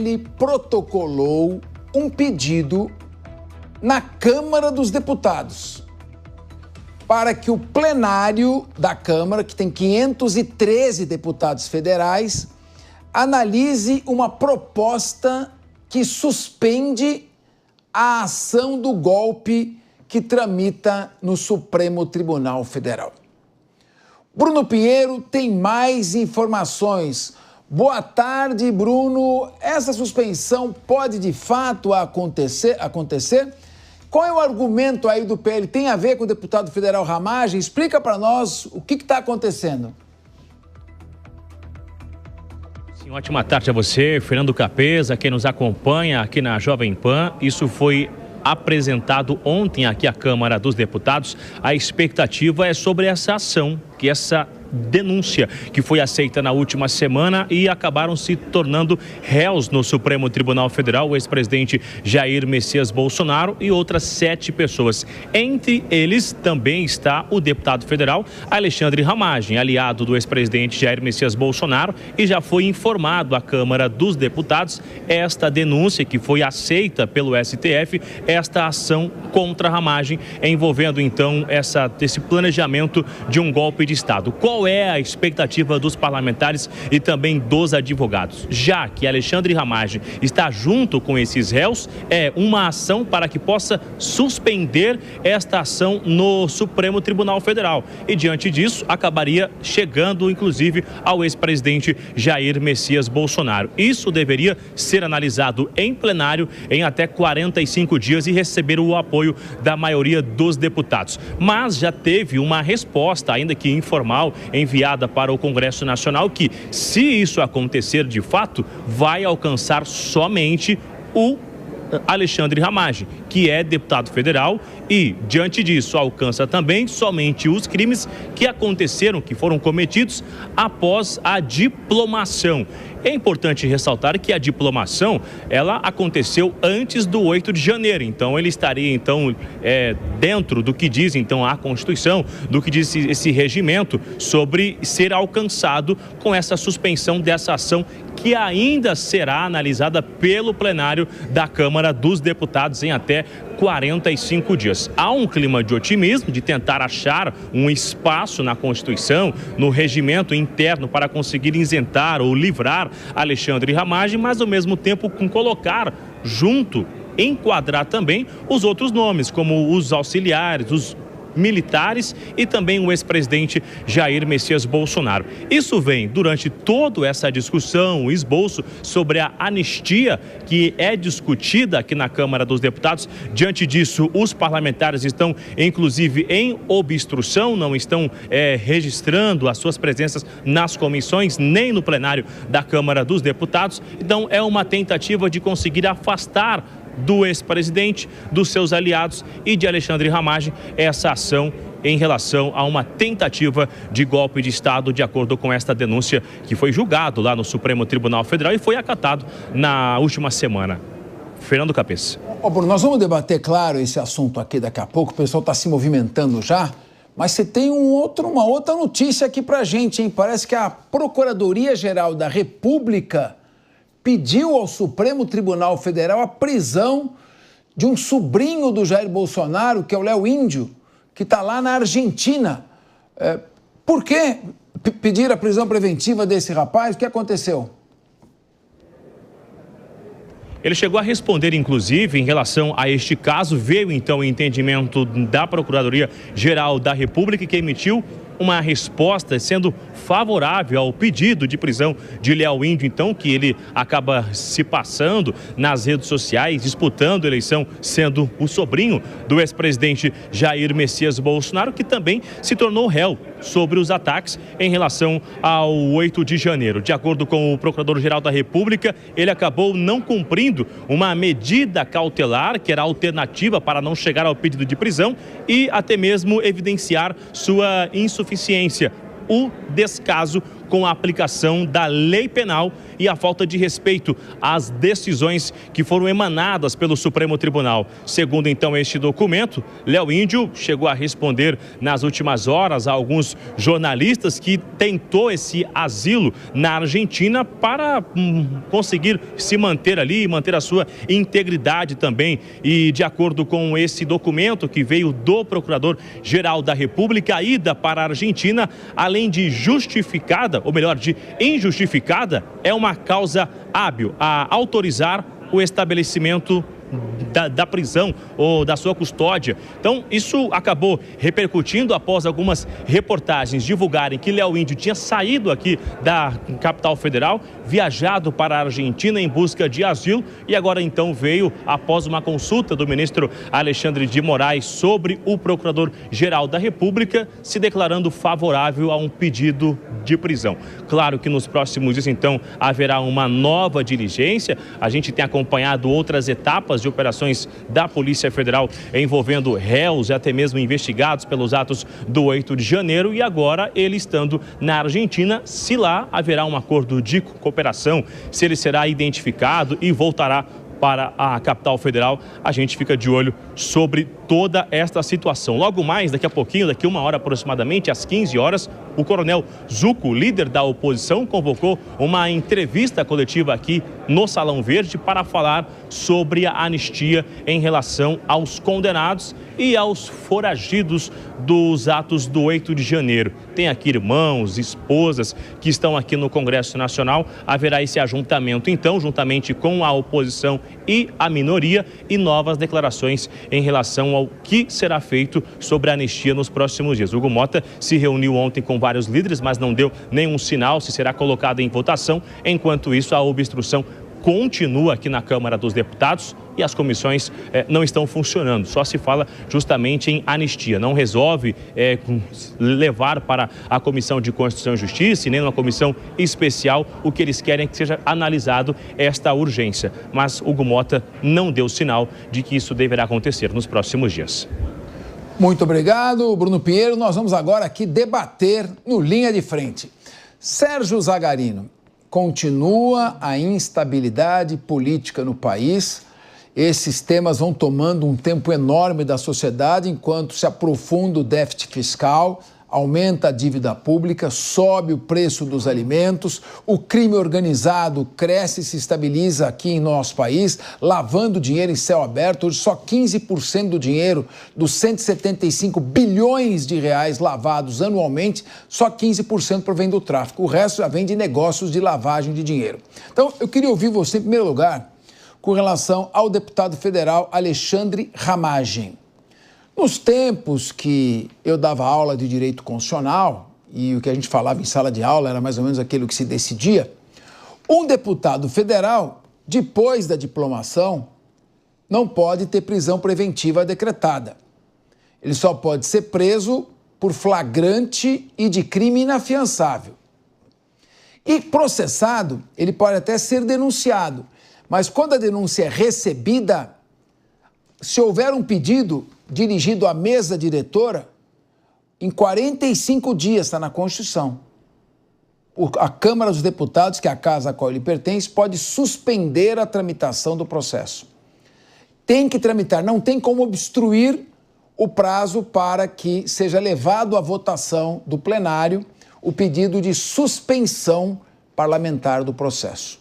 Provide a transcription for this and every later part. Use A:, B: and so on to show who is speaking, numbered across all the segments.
A: PL protocolou um pedido na Câmara dos Deputados para que o plenário da Câmara, que tem 513 deputados federais, analise uma proposta que suspende a ação do golpe que tramita no Supremo Tribunal Federal. Bruno Pinheiro tem mais informações. Boa tarde, Bruno. Essa suspensão pode de fato acontecer? Qual é o argumento aí do PL? Tem a ver com o deputado federal Ramagem? Explica para nós o que está acontecendo.
B: Sim, ótima tarde a você, Fernando Capeza, quem nos acompanha aqui na Jovem Pan. Isso foi apresentado ontem aqui à Câmara dos Deputados. A expectativa é sobre essa ação, essa denúncia que foi aceita na última semana e acabaram se tornando réus no Supremo Tribunal Federal, o ex-presidente Jair Messias Bolsonaro e outras 7 pessoas. Entre eles também está o deputado federal Alexandre Ramagem, aliado do ex-presidente Jair Messias Bolsonaro, e já foi informado à Câmara dos Deputados esta denúncia que foi aceita pelo STF, esta ação contra Ramagem, envolvendo então esse planejamento de um golpe de Estado. Qual é a expectativa dos parlamentares e também dos advogados? Já que Alexandre Ramagem está junto com esses réus, é uma ação para que possa suspender esta ação no Supremo Tribunal Federal. E diante disso, acabaria chegando, inclusive, ao ex-presidente Jair Messias Bolsonaro. Isso deveria ser analisado em plenário em até 45 dias e receber o apoio da maioria dos deputados. Mas já teve uma resposta, ainda que informal, enviada para o Congresso Nacional, que, se isso acontecer de fato, vai alcançar somente o Alexandre Ramagem, que é deputado federal, e, diante disso, alcança também somente os crimes que aconteceram, que foram cometidos após a diplomação. É importante ressaltar que a diplomação, ela aconteceu antes do 8 de janeiro, então ele estaria dentro do que diz então a Constituição, do que diz esse regimento sobre ser alcançado com essa suspensão dessa ação que ainda será analisada pelo plenário da Câmara dos Deputados em até 45 dias. Há um clima de otimismo, de tentar achar um espaço na Constituição, no regimento interno, para conseguir isentar ou livrar Alexandre Ramagem, mas ao mesmo tempo com colocar junto, enquadrar também os outros nomes, como os auxiliares, os militares e também o ex-presidente Jair Messias Bolsonaro. Isso vem durante toda essa discussão, o esboço sobre a anistia que é discutida aqui na Câmara dos Deputados. Diante disso, os parlamentares estão, inclusive, em obstrução, não estão registrando as suas presenças nas comissões, nem no plenário da Câmara dos Deputados. Então, é uma tentativa de conseguir afastar do ex-presidente, dos seus aliados e de Alexandre Ramagem essa ação em relação a uma tentativa de golpe de Estado, de acordo com esta denúncia que foi julgado lá no Supremo Tribunal Federal e foi acatado na última semana. Fernando Capês.
A: Bruno, nós vamos debater, claro, esse assunto aqui daqui a pouco, o pessoal está se movimentando já, mas você tem uma outra notícia aqui pra gente, hein? Parece que a Procuradoria-Geral da República pediu ao Supremo Tribunal Federal a prisão de um sobrinho do Jair Bolsonaro, que é o Léo Índio, que está lá na Argentina. Por que pedir a prisão preventiva desse rapaz? O que aconteceu?
B: Ele chegou a responder, inclusive, em relação a este caso. Veio, então, o entendimento da Procuradoria-Geral da República, que emitiu uma resposta sendo favorável ao pedido de prisão de Léo Índio, então, que ele acaba se passando nas redes sociais, disputando a eleição, sendo o sobrinho do ex-presidente Jair Messias Bolsonaro, que também se tornou réu sobre os ataques em relação ao 8 de janeiro. De acordo com o Procurador-Geral da República, ele acabou não cumprindo uma medida cautelar, que era alternativa para não chegar ao pedido de prisão e até mesmo evidenciar sua insuficiência, o descaso com a aplicação da lei penal e a falta de respeito às decisões que foram emanadas pelo Supremo Tribunal. Segundo, então, este documento, Léo Índio chegou a responder nas últimas horas a alguns jornalistas que tentou esse asilo na Argentina para conseguir se manter ali e manter a sua integridade também. E de acordo com esse documento que veio do Procurador-Geral da República, a ida para a Argentina, além de justificada, ou melhor, de injustificada, é uma causa hábil a autorizar o estabelecimento da prisão ou da sua custódia. Então, isso acabou repercutindo após algumas reportagens divulgarem que Léo Índio tinha saído aqui da capital federal, viajado para a Argentina em busca de asilo e agora então veio após uma consulta do ministro Alexandre de Moraes sobre o Procurador-Geral da República, se declarando favorável a um pedido de prisão. Claro que nos próximos dias, então, haverá uma nova diligência. A gente tem acompanhado outras etapas de operações da Polícia Federal envolvendo réus e até mesmo investigados pelos atos do 8 de janeiro e agora ele estando na Argentina, se lá haverá um acordo de cooperação, se ele será identificado e voltará para a capital federal, a gente fica de olho sobre toda esta situação. Logo mais, daqui a pouquinho, daqui uma hora aproximadamente, às 15 horas, o coronel Zuco, líder da oposição, convocou uma entrevista coletiva aqui no Salão Verde para falar sobre a anistia em relação aos condenados e aos foragidos dos atos do 8 de janeiro. Tem aqui irmãos, esposas que estão aqui no Congresso Nacional. Haverá esse ajuntamento, então, juntamente com a oposição e a minoria e novas declarações em relação ao que será feito sobre a anistia nos próximos dias. Hugo Mota se reuniu ontem com vários líderes, mas não deu nenhum sinal se será colocado em votação. Enquanto isso, a obstrução continua aqui na Câmara dos Deputados e as comissões não estão funcionando. Só se fala justamente em anistia. Não resolve levar para a Comissão de Constituição e Justiça e nem uma comissão especial. O que eles querem é que seja analisado esta urgência. Mas Hugo Mota não deu sinal de que isso deverá acontecer nos próximos dias.
A: Muito obrigado, Bruno Pinheiro. Nós vamos agora aqui debater no Linha de Frente. Sérgio Zagarino, continua a instabilidade política no país. Esses temas vão tomando um tempo enorme da sociedade enquanto se aprofunda o déficit fiscal, aumenta a dívida pública, sobe o preço dos alimentos, o crime organizado cresce e se estabiliza aqui em nosso país, lavando dinheiro em céu aberto. Hoje só 15% do dinheiro dos 175 bilhões de reais lavados anualmente, só 15% provém do tráfico. O resto já vem de negócios de lavagem de dinheiro. Então, eu queria ouvir você, em primeiro lugar, com relação ao deputado federal Alexandre Ramagem. Nos tempos que eu dava aula de direito constitucional, e o que a gente falava em sala de aula era mais ou menos aquilo que se decidia, um deputado federal, depois da diplomação, não pode ter prisão preventiva decretada. Ele só pode ser preso por flagrante e de crime inafiançável. E processado, ele pode até ser denunciado, mas quando a denúncia é recebida, se houver um pedido dirigido à mesa diretora, em 45 dias, está na Constituição, a Câmara dos Deputados, que é a casa a qual ele pertence, pode suspender a tramitação do processo. Tem que tramitar, não tem como obstruir o prazo para que seja levado à votação do plenário o pedido de suspensão parlamentar do processo.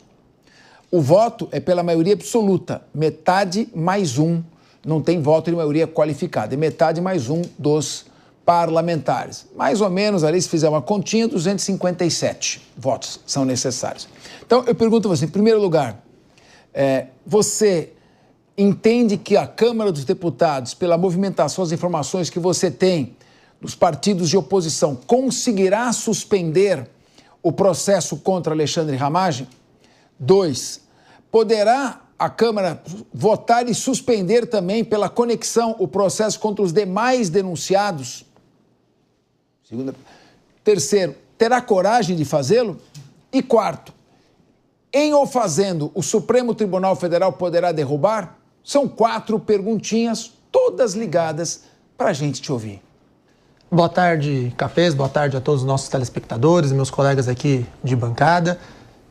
A: O voto é pela maioria absoluta, metade mais um. Não tem voto de maioria qualificada, é metade mais um dos parlamentares. Mais ou menos, ali, se fizer uma continha, 257 votos são necessários. Então, eu pergunto a você, em primeiro lugar, você entende que a Câmara dos Deputados, pela movimentação, as informações que você tem dos partidos de oposição, conseguirá suspender o processo contra Alexandre Ramagem? 2, poderá a Câmara votar e suspender também pela conexão o processo contra os demais denunciados? Terceiro, terá coragem de fazê-lo? E quarto, em ou fazendo, o Supremo Tribunal Federal poderá derrubar? São 4 perguntinhas, todas ligadas para a gente te ouvir.
C: Boa tarde, Capês, boa tarde a todos os nossos telespectadores, meus colegas aqui de bancada.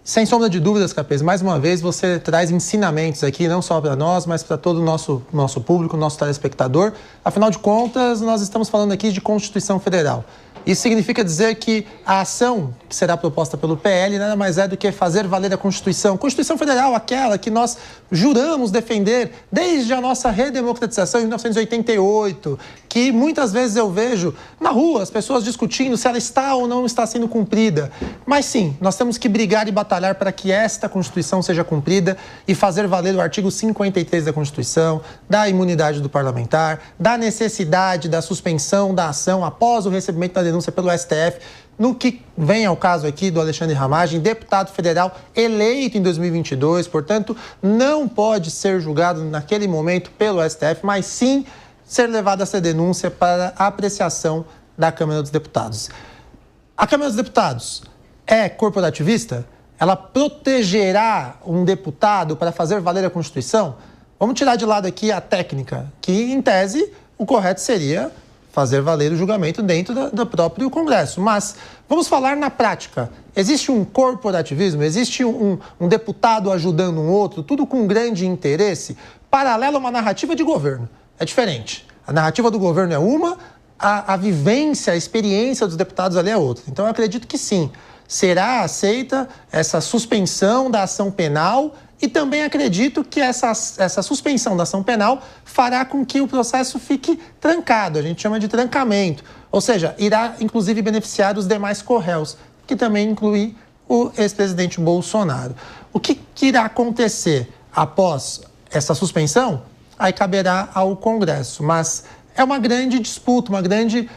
C: Sem sombra de dúvidas, Capês, mais uma vez você traz ensinamentos aqui, não só para nós, mas para todo o nosso público, nosso telespectador. Afinal de contas, nós estamos falando aqui de Constituição Federal. Isso significa dizer que a ação que será proposta pelo PL nada mais é do que fazer valer a Constituição. Constituição Federal, aquela que nós juramos defender desde a nossa redemocratização em 1988, que muitas vezes eu vejo na rua as pessoas discutindo se ela está ou não está sendo cumprida. Mas sim, nós temos que brigar e batalhar para que esta Constituição seja cumprida e fazer valer o artigo 53 da Constituição, da imunidade do parlamentar, da necessidade da suspensão da ação após o recebimento da denúncia pelo STF, no que vem ao caso aqui do Alexandre Ramagem, deputado federal eleito em 2022, portanto, não pode ser julgado naquele momento pelo STF, mas sim ser levado essa denúncia para a apreciação da Câmara dos Deputados. A Câmara dos Deputados é corporativista? Ela protegerá um deputado para fazer valer a Constituição? Vamos tirar de lado aqui a técnica, que, em tese, o correto seria fazer valer o julgamento dentro do próprio Congresso. Mas vamos falar na prática. Existe um corporativismo? Existe um deputado ajudando um outro, tudo com grande interesse, paralelo a uma narrativa de governo. É diferente. A narrativa do governo é uma, a vivência, a experiência dos deputados ali é outra. Então, eu acredito que sim, será aceita essa suspensão da ação penal e também acredito que essa suspensão da ação penal fará com que o processo fique trancado, a gente chama de trancamento. Ou seja, irá inclusive beneficiar os demais corréus, que também inclui o ex-presidente Bolsonaro. O que irá acontecer após essa suspensão? Aí caberá ao Congresso, mas é uma grande disputa, uma grande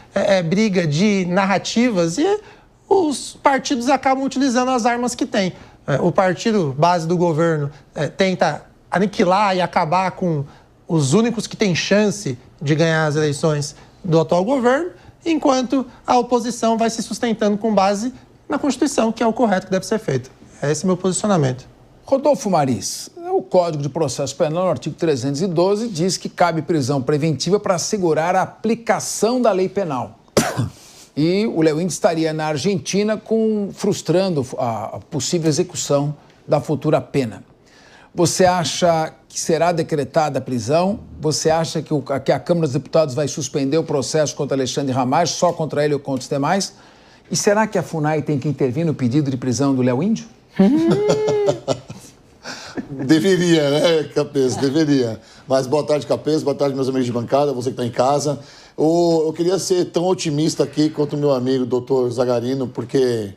C: briga de narrativas e os partidos acabam utilizando as armas que têm. O partido base do governo tenta aniquilar e acabar com os únicos que têm chance de ganhar as eleições do atual governo, enquanto a oposição vai se sustentando com base na Constituição, que é o correto que deve ser feito. Esse é o meu posicionamento.
A: Rodolfo Maris, o Código de Processo Penal, no artigo 312, diz que cabe prisão preventiva para assegurar a aplicação da lei penal. E o Léo Índio estaria na Argentina frustrando a possível execução da futura pena. Você acha que será decretada a prisão? Você acha que a Câmara dos Deputados vai suspender o processo contra Alexandre Ramagem, só contra ele ou contra os demais? E será que a FUNAI tem que intervir no pedido de prisão do Léo Índio?
D: Deveria, né, Capês? Deveria. Mas boa tarde, Capês. Boa tarde, meus amigos de bancada. Você que está em casa. Eu queria ser tão otimista aqui quanto o meu amigo, doutor Zagarino, porque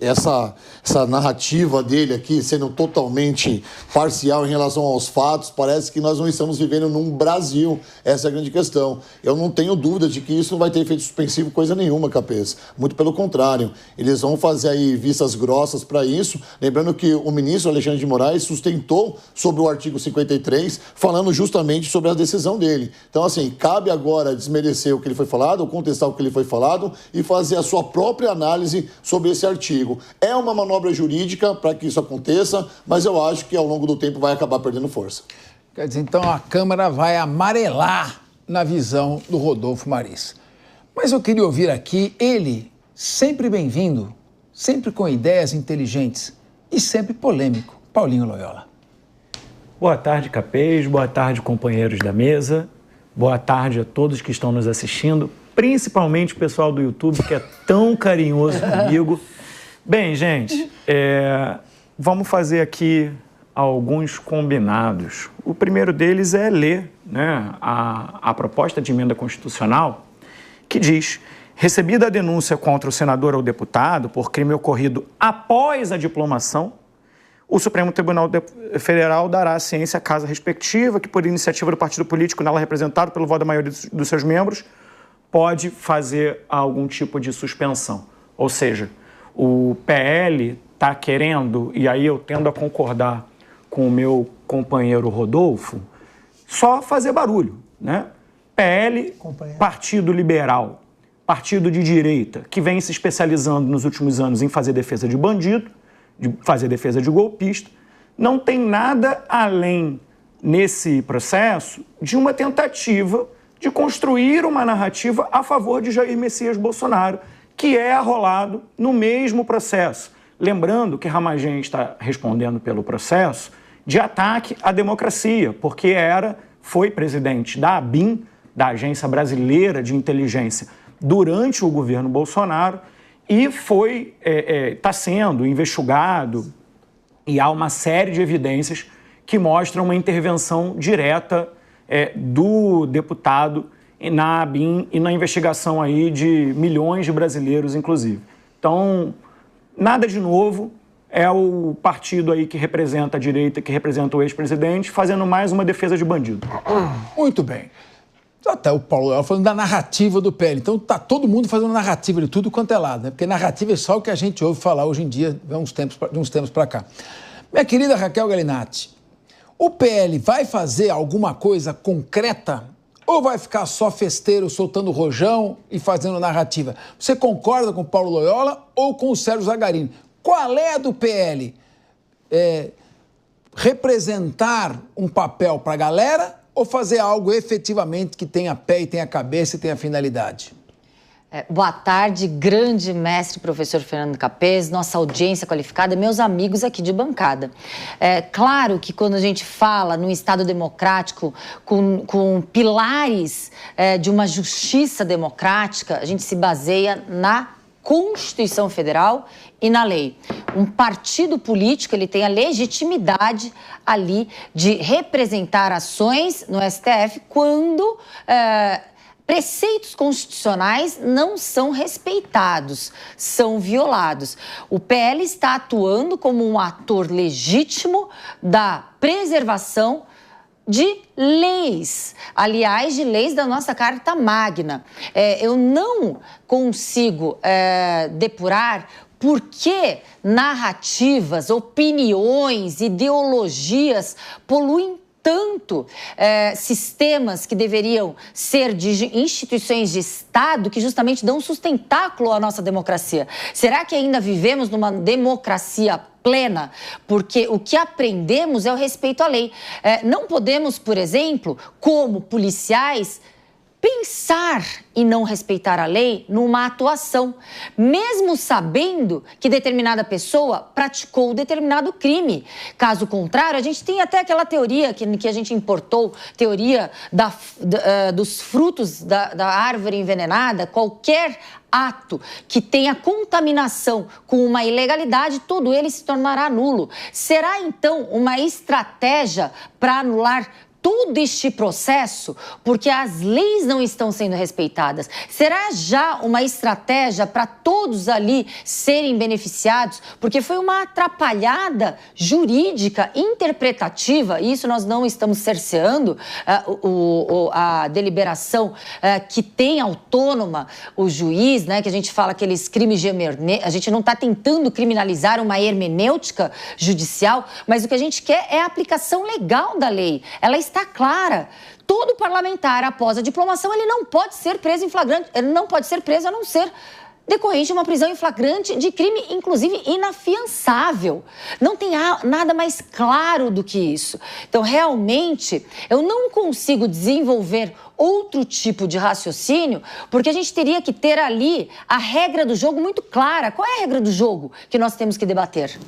D: essa narrativa dele aqui, sendo totalmente parcial em relação aos fatos, parece que nós não estamos vivendo num Brasil. Essa é a grande questão. Eu não tenho dúvida de que isso não vai ter efeito suspensivo coisa nenhuma, Capês. Muito pelo contrário. Eles vão fazer aí vistas grossas para isso. Lembrando que o ministro Alexandre de Moraes sustentou sobre o artigo 53, falando justamente sobre a decisão dele. Então, assim, cabe agora desmerecer o que ele foi falado, ou contestar o que ele foi falado e fazer a sua própria análise sobre esse artigo. É uma manobra jurídica para que isso aconteça, mas eu acho que ao longo do tempo vai acabar perdendo força.
A: Quer dizer, então a Câmara vai amarelar na visão do Rodolfo Maris. Mas eu queria ouvir aqui ele, sempre bem-vindo, sempre com ideias inteligentes e sempre polêmico, Paulinho Loyola.
E: Boa tarde, Capês, boa tarde, companheiros da mesa, boa tarde a todos que estão nos assistindo, principalmente o pessoal do YouTube, que é tão carinhoso comigo. Bem, gente, vamos fazer aqui alguns combinados. O primeiro deles é ler, né, a proposta de emenda constitucional que diz: recebida a denúncia contra o senador ou deputado por crime ocorrido após a diplomação, o Supremo Tribunal Federal dará ciência à casa respectiva, que por iniciativa do partido político nela representado pelo voto da maioria dos seus membros, pode fazer algum tipo de suspensão. Ou seja, o PL está querendo, e aí eu tendo a concordar com o meu companheiro Rodolfo, só fazer barulho, né? PL, Partido Liberal, partido de direita, que vem se especializando nos últimos anos em fazer defesa de bandido, de fazer defesa de golpista, não tem nada além, nesse processo, de uma tentativa de construir uma narrativa a favor de Jair Messias Bolsonaro, que é arrolado no mesmo processo. Lembrando que Ramagem está respondendo pelo processo de ataque à democracia, porque foi presidente da ABIN, da Agência Brasileira de Inteligência, durante o governo Bolsonaro e está sendo investigado e há uma série de evidências que mostram uma intervenção direta do deputado na ABIN e na investigação aí de milhões de brasileiros, inclusive. Então, nada de novo, é o partido aí que representa a direita, que representa o ex-presidente, fazendo mais uma defesa de bandido.
A: Muito bem. Até o Paulo falando da narrativa do PL. Então tá todo mundo fazendo narrativa de tudo quanto é lado, né? Porque narrativa é só o que a gente ouve falar hoje em dia, de uns tempos para cá. Minha querida Raquel Galinatti, o PL vai fazer alguma coisa concreta ou vai ficar só festeiro, soltando rojão e fazendo narrativa? Você concorda com o Paulo Loyola ou com o Sérgio Zagarini? Qual é a do PL? Representar um papel para a galera ou fazer algo efetivamente que tenha pé e tenha cabeça e tenha finalidade?
F: Boa tarde, grande mestre professor Fernando Capês, nossa audiência qualificada, meus amigos aqui de bancada. Claro que quando a gente fala num Estado democrático com pilares de uma justiça democrática, a gente se baseia na Constituição Federal e na lei. Um partido político, ele tem a legitimidade ali de representar ações no STF quando preceitos constitucionais não são respeitados, são violados. O PL está atuando como um ator legítimo da preservação de leis, aliás, de leis da nossa Carta Magna. Eu não consigo depurar por que narrativas, opiniões, ideologias poluem tanto sistemas que deveriam ser de instituições de Estado que justamente dão sustentáculo à nossa democracia. Será que ainda vivemos numa democracia plena? Porque o que aprendemos é o respeito à lei. Não podemos, por exemplo, como policiais, pensar em não respeitar a lei numa atuação, mesmo sabendo que determinada pessoa praticou determinado crime. Caso contrário, a gente tem até aquela teoria que a gente importou, teoria dos frutos da árvore envenenada. Qualquer ato que tenha contaminação com uma ilegalidade, todo ele se tornará nulo. Será, então, uma estratégia para anular todo este processo, porque as leis não estão sendo respeitadas? Será já uma estratégia para todos ali serem beneficiados? Porque foi uma atrapalhada jurídica, interpretativa, e isso nós não estamos cerceando a deliberação que tem autônoma o juiz, né? Que a gente fala aqueles crimes de a gente não está tentando criminalizar uma hermenêutica judicial, mas o que a gente quer é a aplicação legal da lei. Ela está clara. Todo parlamentar, após a diplomação, ele não pode ser preso em flagrante, ele não pode ser preso a não ser decorrente de uma prisão em flagrante de crime, inclusive inafiançável. Não tem nada mais claro do que isso. Então, realmente, eu não consigo desenvolver outro tipo de raciocínio, porque a gente teria que ter ali a regra do jogo muito clara. Qual é a regra do jogo que nós temos que debater?